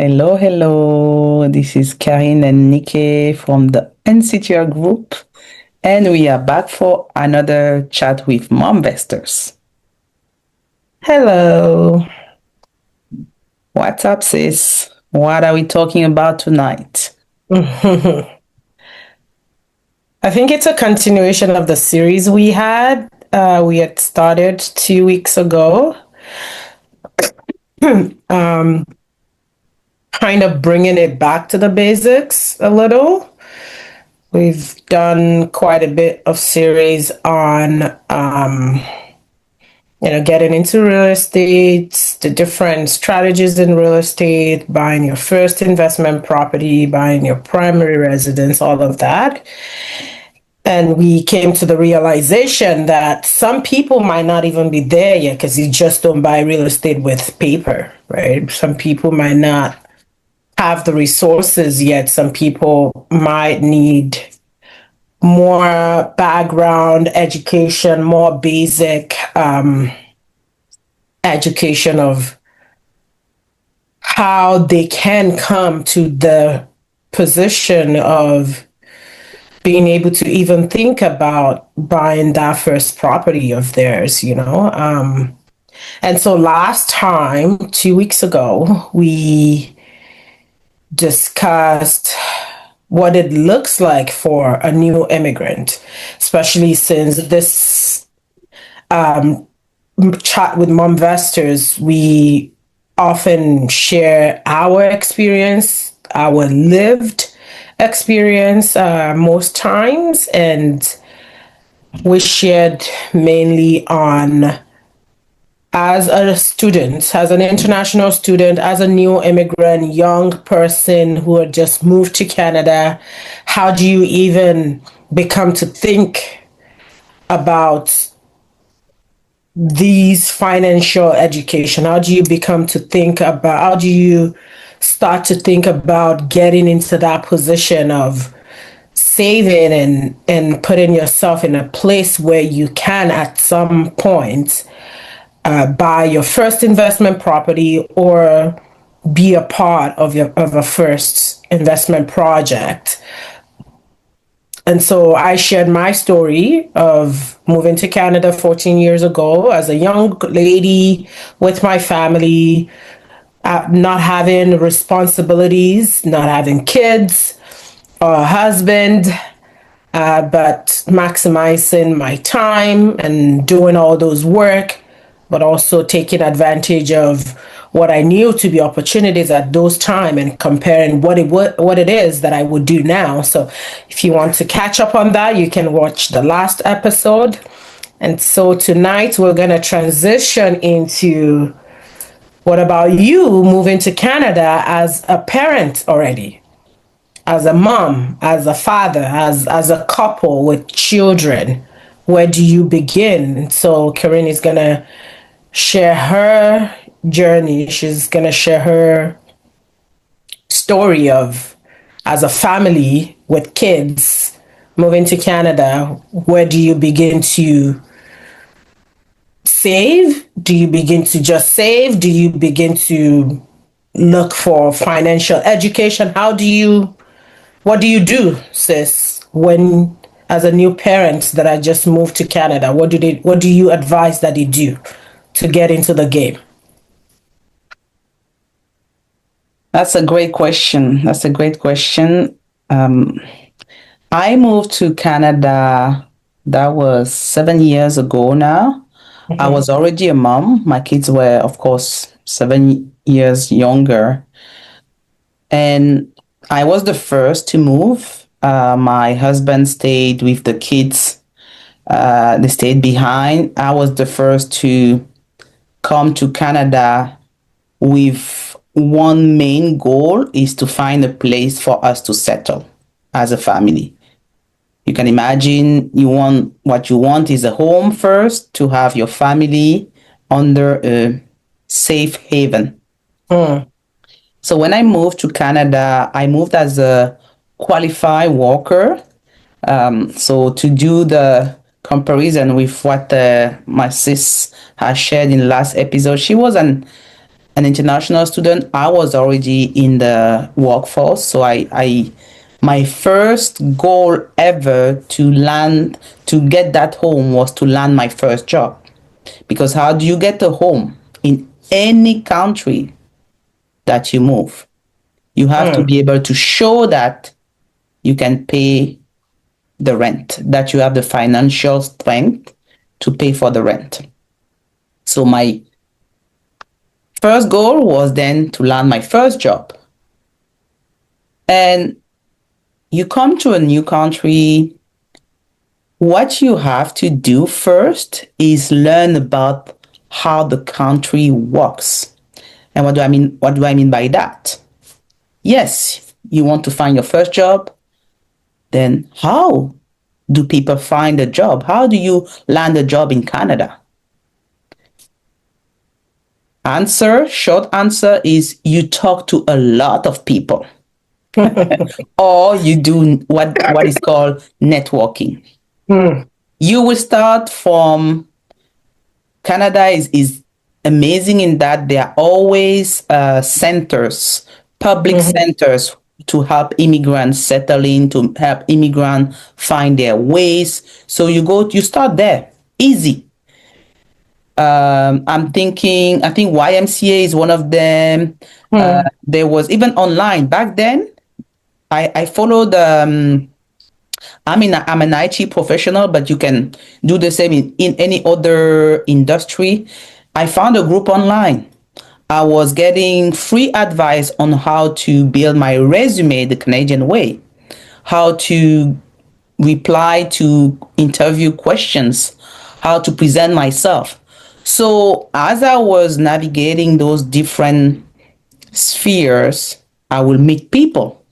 Hello, hello. This is Karine and Nike from the NCTR group, and we are back for another chat with Momvestors. Hello. What's up, sis? What are we talking about tonight? I think it's a continuation of the series we had. We had started 2 weeks ago, kind of bringing it back to the basics a little. We've done quite a bit of series on, getting into real estate, the different strategies in real estate, buying your first investment property, buying your primary residence, all of that. And we came to the realization that some people might not even be there yet because you just don't buy real estate with paper, right? Some people might not have the resources yet. Some people might need more background education, more basic education of how they can come to the position of being able to even think about buying that first property of theirs. And so last time, 2 weeks ago, we discussed what it looks like for a new immigrant, especially since this chat with Momvestors, we often share our experience, our lived experience most times, and we shared mainly on as a student, as an international student, as a new immigrant, young person who had just moved to Canada, how do you even become to think about these financial education? How do you become to think about, how do you start to think about getting into that position of saving and putting yourself in a place where you can at some point buy your first investment property or be a part of a first investment project. And so I shared my story of moving to Canada 14 years ago as a young lady with my family, not having responsibilities, not having kids or a husband, but maximizing my time and doing all those work, but also taking advantage of what I knew to be opportunities at those time and comparing what it is that I would do now. So if you want to catch up on that, you can watch the last episode. And so tonight we're going to transition into what about you moving to Canada as a parent already? As a mom, as a father, as a couple with children, where do you begin? So Karine is gonna share her journey. She's gonna share her story of as a family with kids moving to Canada. Where do you begin to save? Do you begin to just save? Do you begin to look for financial education? What do you do, sis, when as a new parent that I just moved to Canada? What do you advise that they do to get into the game? That's a great question. That's a great question. Um, I moved to Canada, that was 7 years ago now. I Mhm. was already a mom. My kids were, of course, 7 years younger. And I was the first to move. My husband stayed with the kids. They stayed behind. I was the first to come to Canada with one main goal is to find a place for us to settle as a family. You can imagine what you want is a home first to have your family under a safe haven. Mm. So when I moved to Canada, I moved as a qualified worker. So to do the comparison with what my sis has shared in the last episode, she was an an international student, I was already in the workforce. So my first goal ever to get that home was to land my first job. Because how do you get a home in any country that you move? You have to Mm. be able to show that you can pay the rent, that you have the financial strength to pay for the rent. So my first goal was then to land my first job. And you come to a new country, what you have to do first is learn about how the country works. And what do I mean? What do I mean by that? Yes, you want to find your first job, then how do people find a job? How do you land a job in Canada? Short answer is you talk to a lot of people or you do what is called networking. Mm. You will start from Canada is amazing in that there are always centers, public Mhm. centers to help immigrants settle in, to help immigrants find their ways. So you start there, easy. I think YMCA is one of them. Mm. There was even online back then. I followed I'm an IT professional, but you can do the same in any other industry. I found a group online. I was getting free advice on how to build my resume the Canadian way, how to reply to interview questions, how to present myself. So as I was navigating those different spheres, I will meet people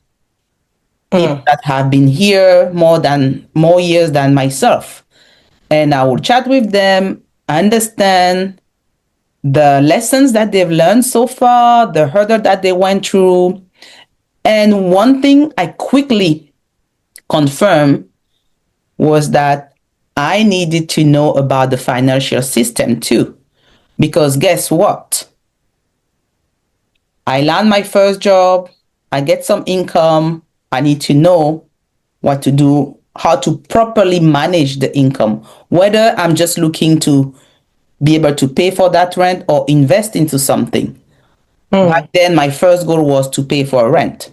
Mm. that have been here more years than myself. And I will chat with them, understand the lessons that they've learned so far, the hurdle that they went through. And one thing I quickly confirmed was that I needed to know about the financial system too. Because guess what? I land my first job, I get some income, I need to know what to do, how to properly manage the income, whether I'm just looking to be able to pay for that rent or invest into something. Back Mm. then, my first goal was to pay for a rent.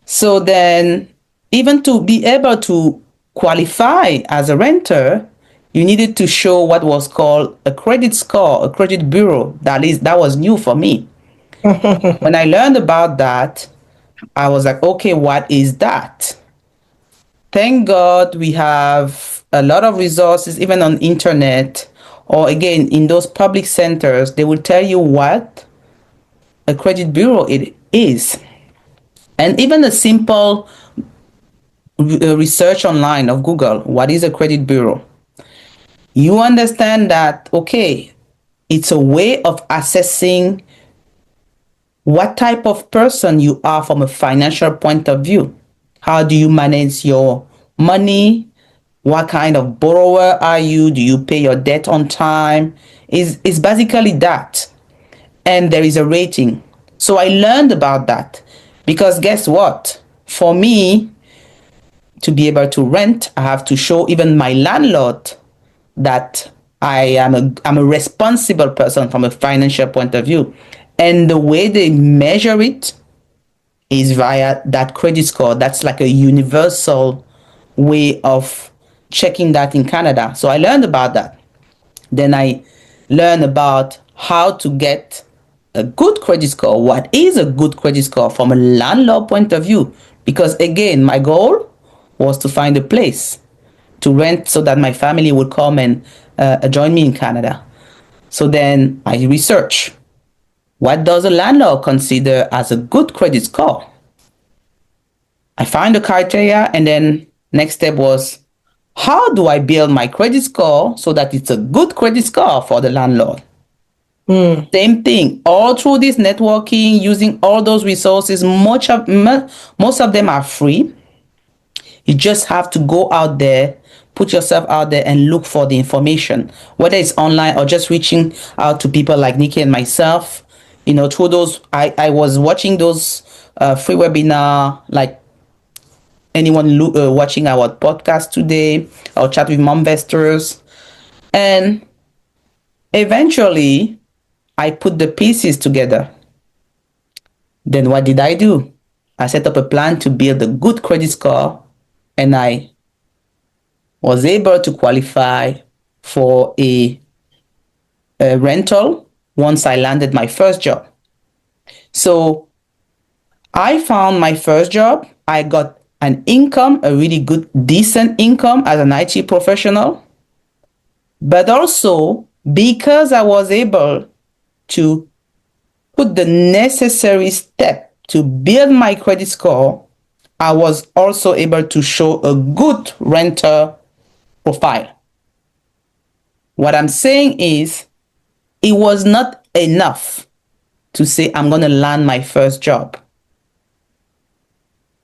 So then, even to be able to qualify as a renter, you needed to show what was called a credit score, a credit bureau. That was new for me. When I learned about that, I was like, okay, what is that? Thank God we have a lot of resources, even on internet, or again in those public centers. They will tell you what a credit bureau it is, and even a simple research online of Google, what is a credit bureau? You understand that okay, it's a way of assessing what type of person you are from a financial point of view. How do you manage your money? What kind of borrower are you? Do you pay your debt on time? Is basically that. And there is a rating. So I learned about that because guess what? For me to be able to rent, I have to show even my landlord that I'm a responsible person from a financial point of view. And the way they measure it is via that credit score. That's like a universal way of checking that in Canada. So I learned about that. Then I learned about how to get a good credit score. What is a good credit score from a landlord point of view? Because again, my goal was to find a place to rent so that my family would come and join me in Canada. So then I research what does a landlord consider as a good credit score? I find the criteria, and then next step was how do I build my credit score so that it's a good credit score for the landlord? Mm. Same thing. All through this networking, using all those resources, most of them are free. You just have to go out there, put yourself out there and look for the information, whether it's online or just reaching out to people like Nikki and myself. through those, I was watching those free webinar, like anyone watching our podcast today, our chat with Momvestors. And eventually, I put the pieces together. Then what did I do? I set up a plan to build a good credit score, and I was able to qualify for a rental once I landed my first job. So I found my first job. I got an income, a really good, decent income as an IT professional. But also because I was able to put the necessary step to build my credit score, I was also able to show a good renter profile. What I'm saying is, it was not enough to say I'm going to land my first job.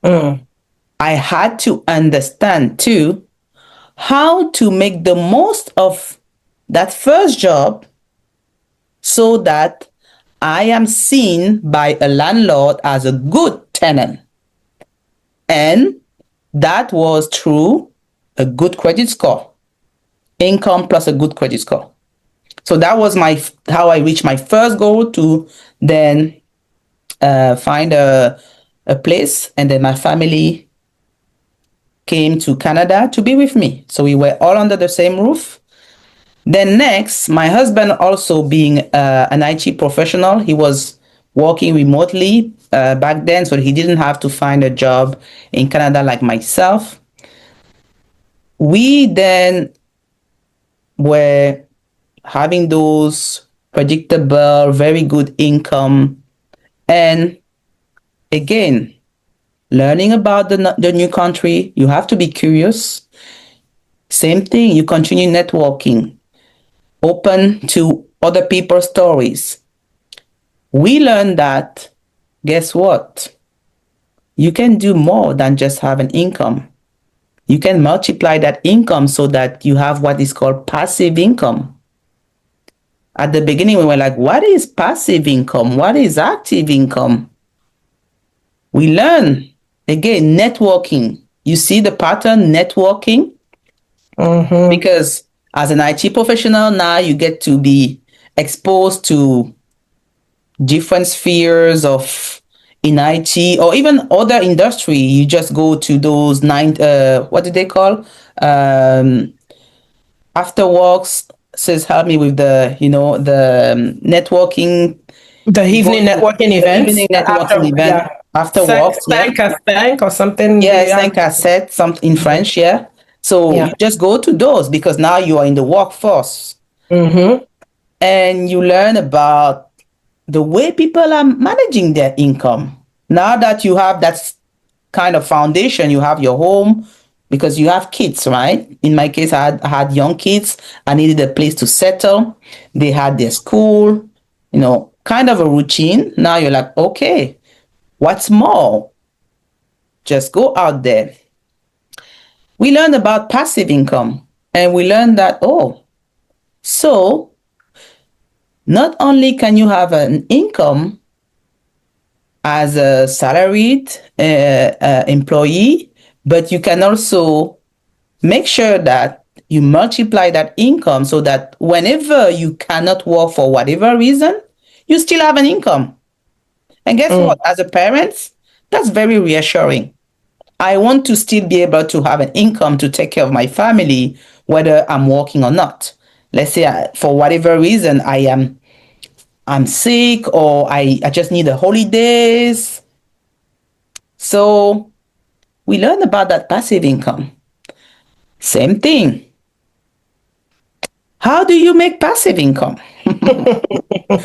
I had to understand too how to make the most of that first job so that I am seen by a landlord as a good tenant. And that was through a good credit score, income plus a good credit score. So that was how I reached my first goal, to then find a place, and then my family came to Canada to be with me. So we were all under the same roof. Then next, my husband, also being an IT professional, he was working remotely back then, so he didn't have to find a job in Canada like myself. We then were having those predictable, very good income, and again, learning about the new country, you have to be curious. Same thing, you continue networking, open to other people's stories. We learned that, guess what? You can do more than just have an income. You can multiply that income so that you have what is called passive income. At the beginning, we were like, what is passive income? What is active income? We learn, again, networking. You see the pattern, networking? Because as an IT professional now, you get to be exposed to different spheres of in IT or even other industry. You just go to those what do they call? After works, says help me with the networking. The You go evening to networking the events evening networking after, event yeah, after works. Yeah. 5 or something. Yeah, Yeah. 5 something in French, yeah. So Yeah. you just go to those because now you are in the workforce, Mm-hmm. and you learn about the way people are managing their income. Now that you have that kind of foundation, you have your home because you have kids, right? In my case, I had young kids. I needed a place to settle. They had their school, kind of a routine. Now you're like, okay, what's more? Just go out there. We learned about passive income, and we learned that, so not only can you have an income as a salaried employee, but you can also make sure that you multiply that income so that whenever you cannot work for whatever reason, you still have an income. And guess what? As a parent, that's very reassuring. I want to still be able to have an income to take care of my family, whether I'm working or not. Let's say for whatever reason I'm sick, or I just need the holidays. So we learn about that passive income. Same thing. How do you make passive income?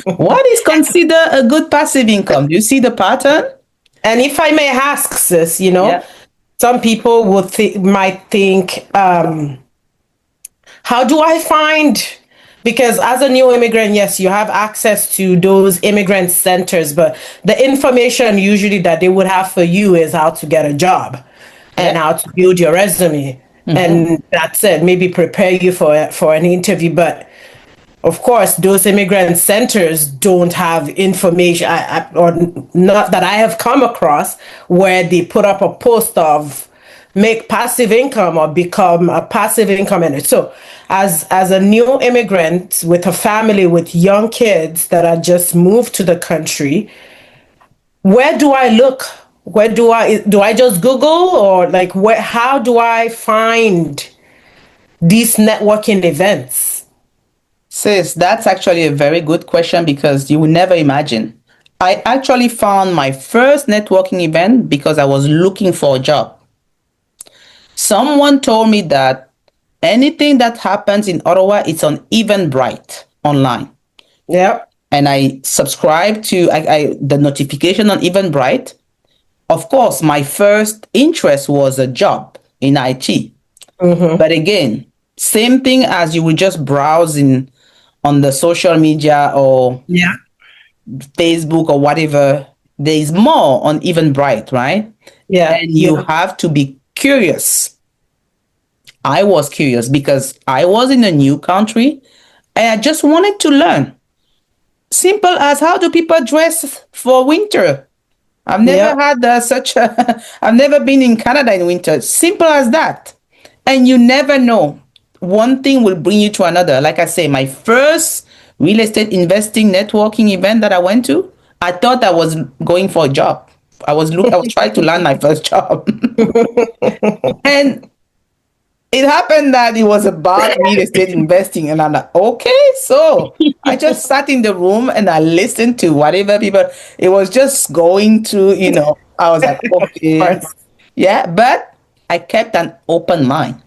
What is considered a good passive income? Do you see the pattern? And if I may ask, sis, Yeah. some people might think, how do I find? Because as a new immigrant, yes, you have access to those immigrant centers, but the information usually that they would have for you is how to get a job Yeah. and how to build your resume. Mm-hmm. And that's it. Maybe prepare you for an interview. But of course, those immigrant centers don't have information, or not that I have come across, where they put up a post of make passive income or become a passive income earner. So, as a new immigrant with a family with young kids that are just moved to the country, where do I look? Where do I just Google, or like where? How do I find these networking events? Sis, that's actually a very good question because you will never imagine. I actually found my first networking event because I was looking for a job. Someone told me that anything that happens in Ottawa, it's on Eventbrite online. Yep. And I subscribed to the notification on Eventbrite. Of course, my first interest was a job in IT. Mm-hmm. But again, same thing as you would just browse in on the social media or Yeah. Facebook or whatever. There is more on Eventbrite, right? Yeah. And you Yeah. have to be curious. I was curious because I was in a new country and I just wanted to learn. Simple as how do people dress for winter? I've never Yep. had such a, I've never been in Canada in winter. Simple as that. And you never know. One thing will bring you to another. Like I say, my first real estate investing networking event that I went to, I thought I was going for a job. I was trying to land my first job. And it happened that it was about real estate investing. And I'm like, okay, so I just sat in the room and I listened to whatever people, it was just going to, I was like, Of okay, course. yeah, but I kept an open mind.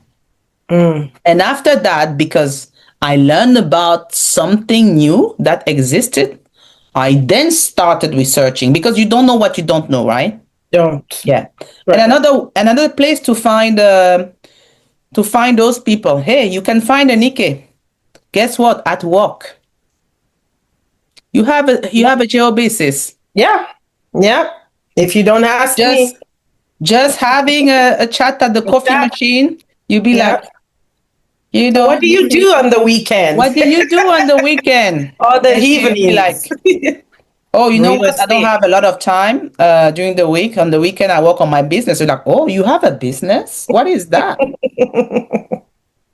Mm. And after that, because I learned about something new that existed, I then started researching because you don't know what you don't know, right? Don't. Yeah. And Right. another place to find those people. Hey, you can find a Nikkei. Guess what? At work, you have a job basis. Yeah. Yeah. If you don't ask me, Just just having a chat at the it's coffee that. machine, you'll be Yeah. like, So what do you do on the what weekends did you do on the weekend? or the And she'll be evenings? like, oh, you know Real what? I don't estate. have a lot of time during the week. On the weekend, I work on my business. You're like, oh, you have a business? What is that?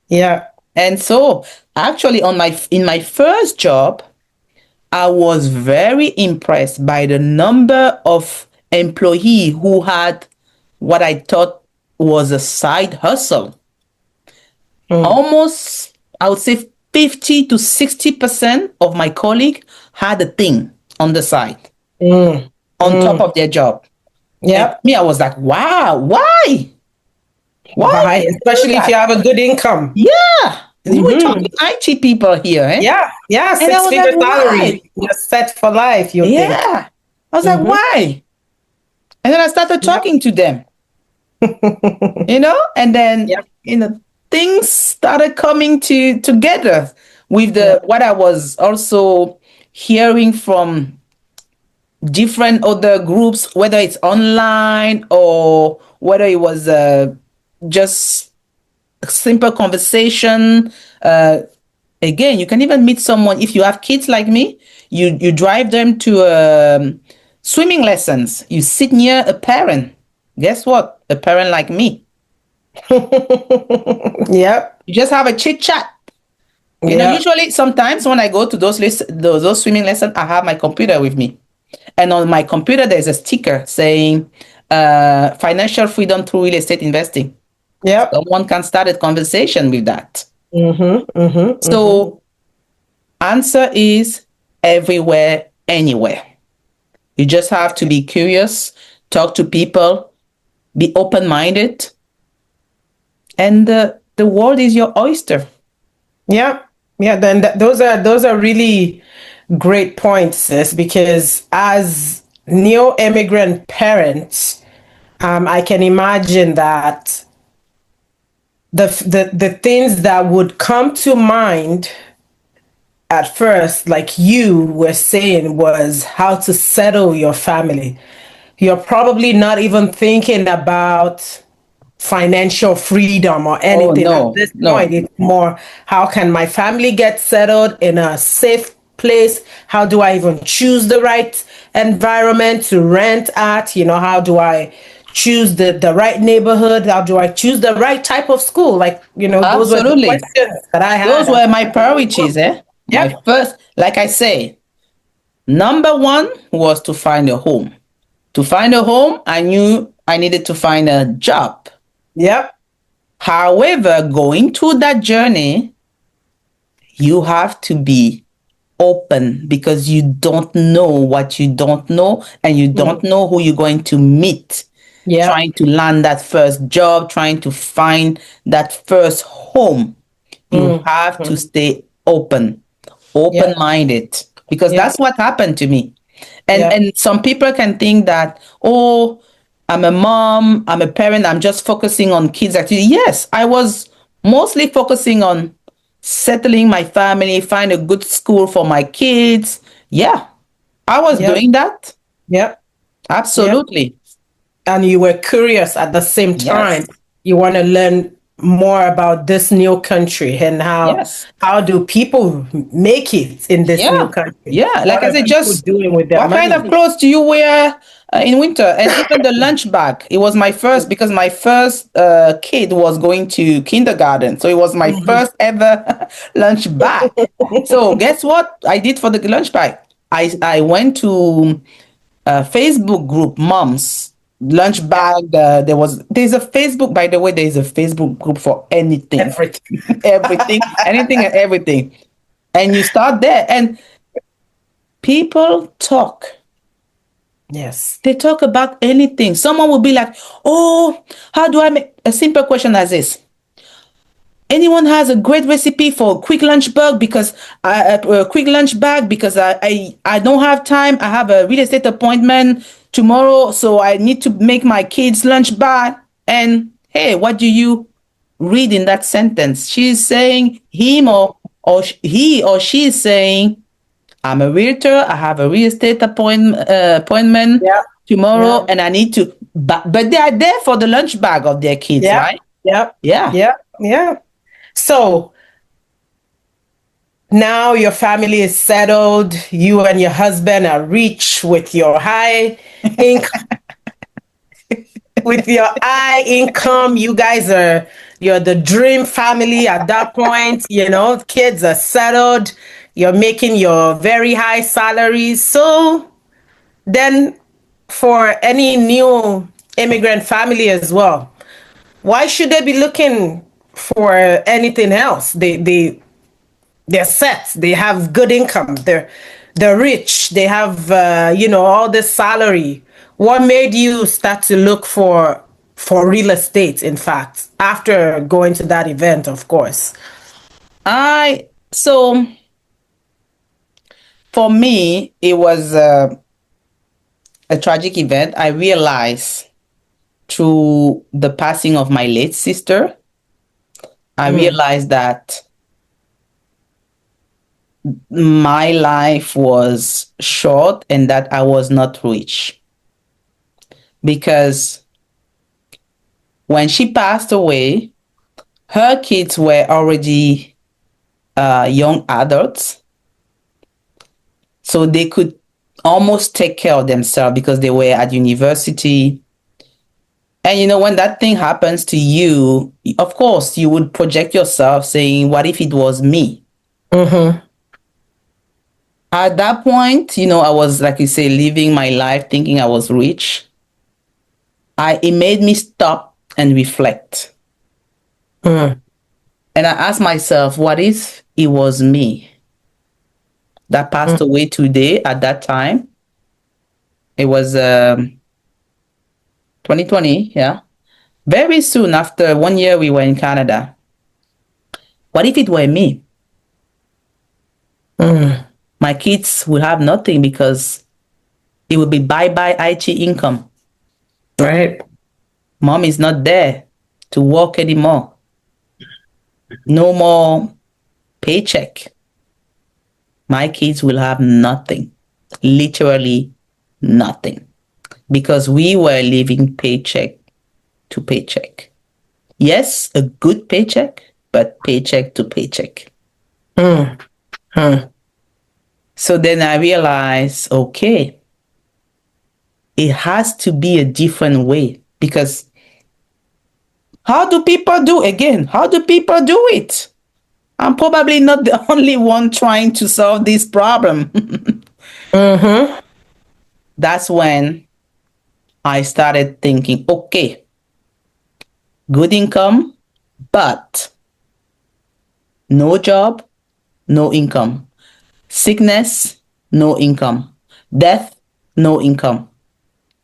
Yeah. And so, actually, in my first job, I was very impressed by the number of employees who had what I thought was a side hustle. Mm. Almost, I would say 50 to 60% of my colleagues had a thing on the side, Mm. on top Mm. of their job. And Yep. me, I was like, wow, why? Why Why? would you do Especially if that? you have a good income. Yeah. We're Mm-hmm. talking IT people here, eh? Yeah. Yeah. And I Six was like, figure why? salary. You're set for life, you think. Yeah. I was like, Mm-hmm. why? And then I started Yep. talking to them, and then, Yep. things started coming together with the Yep. what I was also hearing from different other groups, whether it's online or whether it was just a simple conversation. Uh, Again, you can even meet someone if you have kids like me. You drive them to swimming lessons. You sit near a parent. Guess what? A parent like me. Yep. You just have a chit chat. Yep. Usually, sometimes when I go to those swimming lessons, I have my computer with me, and on my computer there's a sticker saying "Financial freedom through real estate investing." Yep. Someone can start a conversation with that. Mm-hmm. Mm-hmm. Mm-hmm. So, answer is everywhere, anywhere. You just have to be curious, talk to people, be open minded, and the world is your oyster. Yeah, yeah. Then those are really great points, sis. Because as neo immigrant parents, I can imagine that the things that would come to mind at first, like you were saying, was how to settle your family. You're probably not even thinking about financial freedom or Oh anything. At no, this point, no. it's more, how can my family get settled in a safe place? How do I even choose the right environment to rent at? How do I choose the right neighborhood? How do I choose the right type of school? Like, those were the Absolutely. questions that I Those had as were my I was going to priorities, work. eh? My Yep. first, like I say, number one was to find a home. To find a home, I knew I needed to find a job. Yep. However, going through that journey, you have to be open because you don't know what you don't know and you Mm. don't know who you're going to meet. Yep. Trying to land that first job, trying to find that first home, you Mm. have to Mm. stay open, Yep. open-minded, because Yep. that's what happened to me. Yep. And some people can think that, oh, I'm a mom, I'm a parent, I'm just focusing on kids activity. Yes, I was mostly focusing on settling my family, find a good school for my kids. Yeah, I was Yep. doing that. Yep. Yep. Absolutely. And you were curious at the same time. Yes. You want to learn more about this new country and Yes. how do people make it in this new Yeah. country? Yeah. Like What I are said, people just doing with their what kind of money? clothes do you wear in winter? And even the lunch bag. It was my first because my first kid was going to kindergarten. So it was my Mhm. first ever lunch bag. So guess what I did for the lunch bag? I went to a Facebook group, moms lunch Yeah, bag. There's a Facebook, by the way, there's a Facebook group for anything, everything. everything, anything and everything. And you start there and people talk. Yes. They talk about anything. Someone will be like, oh, how do I make a simple question as this? Anyone has a great recipe for a quick lunch bag because a quick lunch bag because I don't have time. I have a real estate appointment tomorrow, so I need to make my kids lunch bag. And hey, what do you read in that sentence? She's saying him he or she is saying, I'm a realtor. I have a real estate appointment Yeah. tomorrow, Yeah. and I need to. But they are there for the lunch bag of their kids, Yeah. right? Yeah. Yeah. Yeah. Yeah. So now your family is settled. You and your husband are rich with your high income. With your high income, you're the dream family at that point. Kids are settled. You're making your very high salaries. So then, for any new immigrant family as well, why should they be looking for anything else? They're set. They have good income. They're rich. They have all this salary. What made you start to look for real estate? In fact, after going to that event, of course. So for me, it was a tragic event. I realized through the passing of my late sister, I Mm, realized that my life was short and that I was not rich because when she passed away, her kids were already young adults, so they could almost take care of themselves because they were at university. And when that thing happens to you, of course, you would project yourself saying, what if it was me? mm-hmm. At that point, I was, like you say, living my life thinking I was rich. It made me stop and reflect. Mm, And I asked myself, what if it was me that mm, passed away today at that time? It was 2020, yeah. Very soon after 1 year, we were in Canada. What if it were me? mm. My kids will have nothing because it will be bye bye IT income. Right. Mom is not there to work anymore. No more paycheck. My kids will have nothing, literally nothing, because we were living paycheck to paycheck. Yes, a good paycheck, but paycheck to paycheck. Mm. Mm. So then I realized, okay, it has to be a different way because how do people do again? How do people do it? I'm probably not the only one trying to solve this problem. Mm-hmm. That's when I started thinking, okay, good income, but no job, no income. Sickness, no income. Death, no income.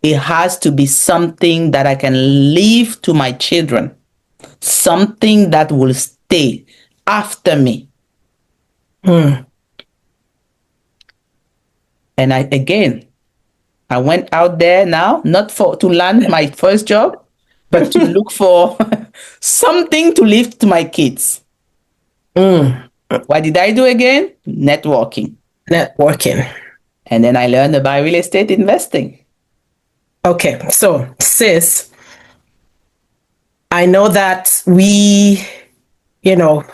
It has to be something that I can leave to my children, something that will stay after me. Mm. And I went out there now, not for to land my first job, but to look for something to leave to my kids. Mm. What did I do again? Networking. Networking. And then I learned about real estate investing. Okay, so sis, I know that you know,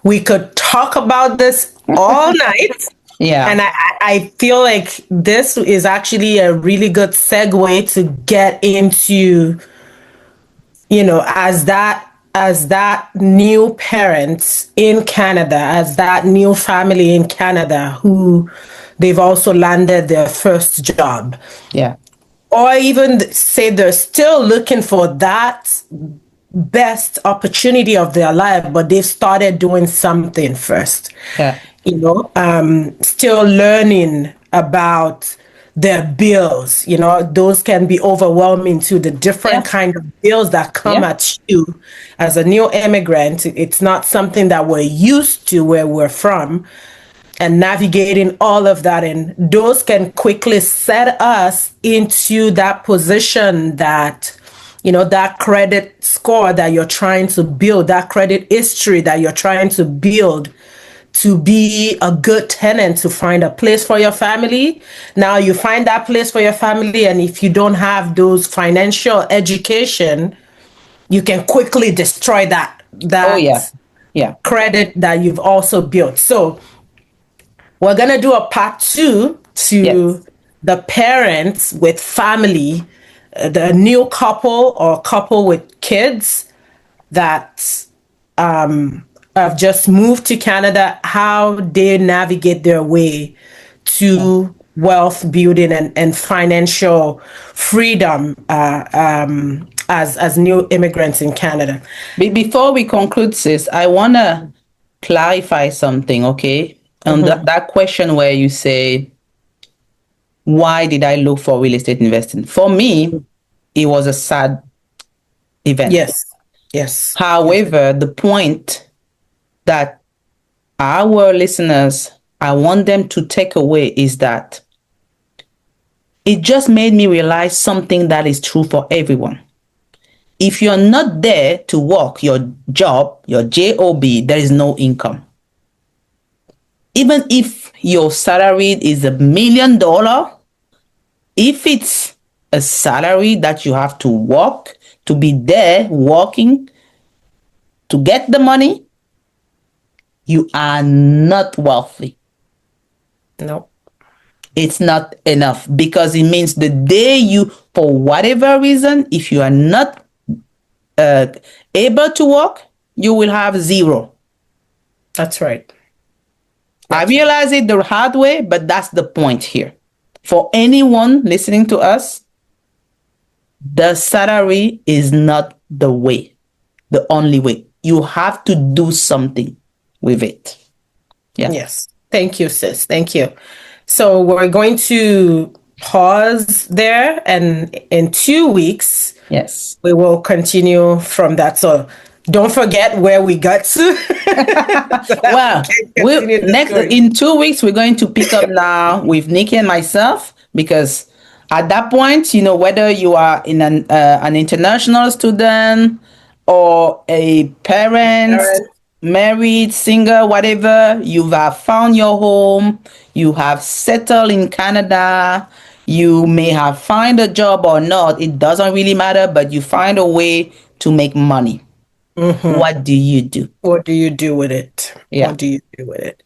we could talk about this all night. Yeah, And I feel like this is actually a really good segue to get into, as that new parent in Canada, as that new family in Canada who they've also landed their first job. yeah, Or even say they're still looking for that best opportunity of their life, but they've started doing something first. yeah, Still learning about their bills. Those can be overwhelming to the different yes, kind of bills that come yeah, at you as a new immigrant. It's not something that we're used to where we're from, and navigating all of that. And those can quickly set us into that position that, that credit score that you're trying to build, that credit history that you're trying to build to be a good tenant, to find a place for your family. Now you find that place for your family, and if you don't have those financial education, you can quickly destroy that oh yeah, that yeah, credit that you've also built. So we're going to do a part two yes, to the parents with family, the new couple or couple with kids that have just moved to Canada, how they navigate their way yeah. to wealth building and financial freedom as new immigrants in Canada. Before we conclude, sis, I want to clarify something, okay? On that question where you say, why did I look for real estate investing? For me, it was a sad event. Yes, yes, yes. However, the point that our listeners, I want them to take away is that it just made me realize something that is true for everyone. If you're not there to work your job, your job, there is no income. Even if your salary is $1 million, if it's a salary that you have to work to be there working to get the money, you are not wealthy. No, It's not enough because it means the day you, for whatever reason, if you are not uh, able to work, you will have zero. that's right. I That's right. realize it the hard way, but that's the point here. For anyone listening to us, the salary is not the way, the only way. You have to do something with it. Yeah. Yes. Thank you, sis. Thank you. So we're going to pause there, and in 2 weeks, Yes. we will continue from that. So don't forget where we got to so that we Well, can we continue the next story. in 2 weeks we're going to pick up now with Nikki and myself because at that point, whether you are in an international student or a parent, Aaron? married, single, whatever, you have found your home, you have settled in Canada, you may have find a job or not, it doesn't really matter, but you find a way to make money. Mm-hmm. What do you do? What do you do with it? Yeah. What do you do with it?